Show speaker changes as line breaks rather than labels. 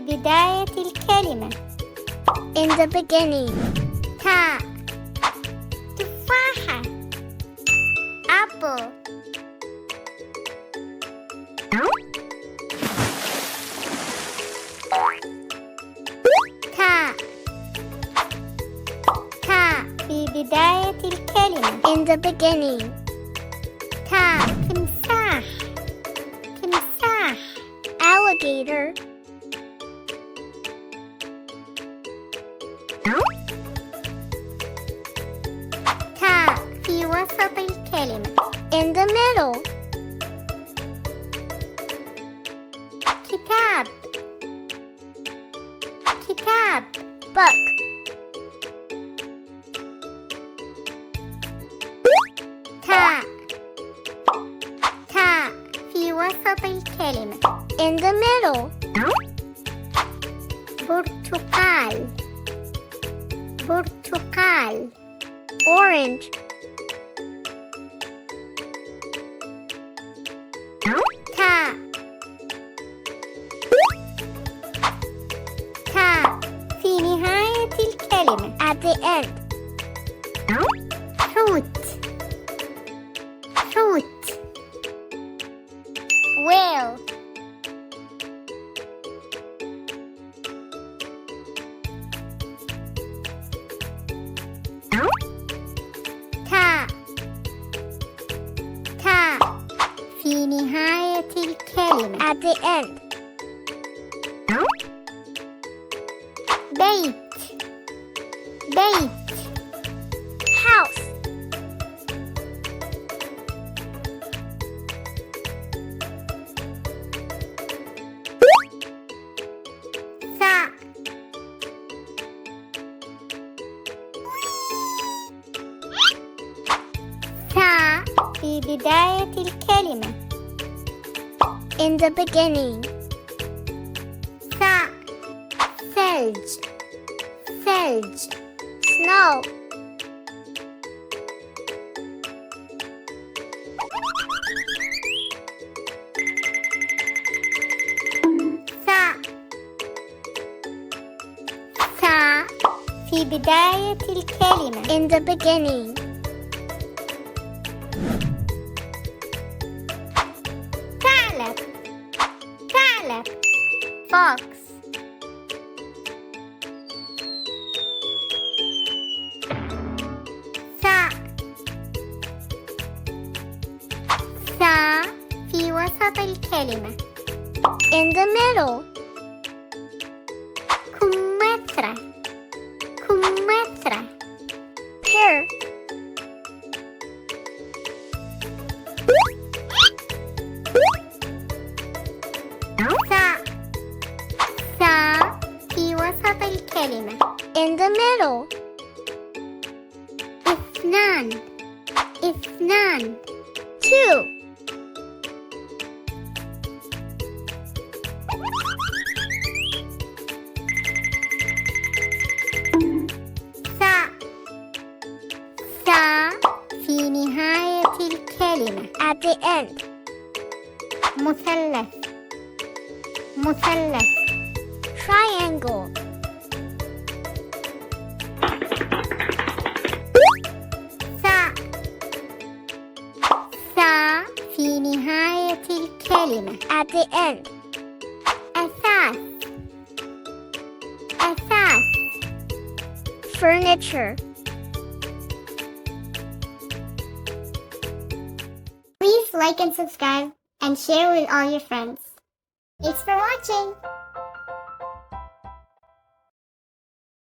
بداية الكلمة.
In the beginning.
ثاء تفاحة. apple. ثاء في بداية الكلمة.
In the beginning.
ثاء تمساح.
Alligator.
ثاء في وسط الكلمة.
In the middle.
كتاب.
Book.
ثاء في وسط الكلمة.
In the middle.
برتقال.
Orange.
ثاء في نهاية الكلمة.
At the end.
حوت. whale. ثاء في نهاية الكلمة.
At the end.
بيت.
House.
ثاء في بداية الكلمة.
In the beginning.
ثاء ثلج.
Snow.
ثاء في بداية الكلمة.
In the beginning.
ثعلب. fox. ثاء في وسط الكلمة.
In the middle.
كمثرى.
Pear.
ثاء في وسط الكلمة.
In the middle.
اثنان.
Two.
ثاء في نهاية الكلمة.
At the end.
مثلث.
Triangle.
ثاء في نهاية الكلمة.
At the end.
أثاث.
Furniture.
Please like and subscribe and share with all your friends. Thanks for watching.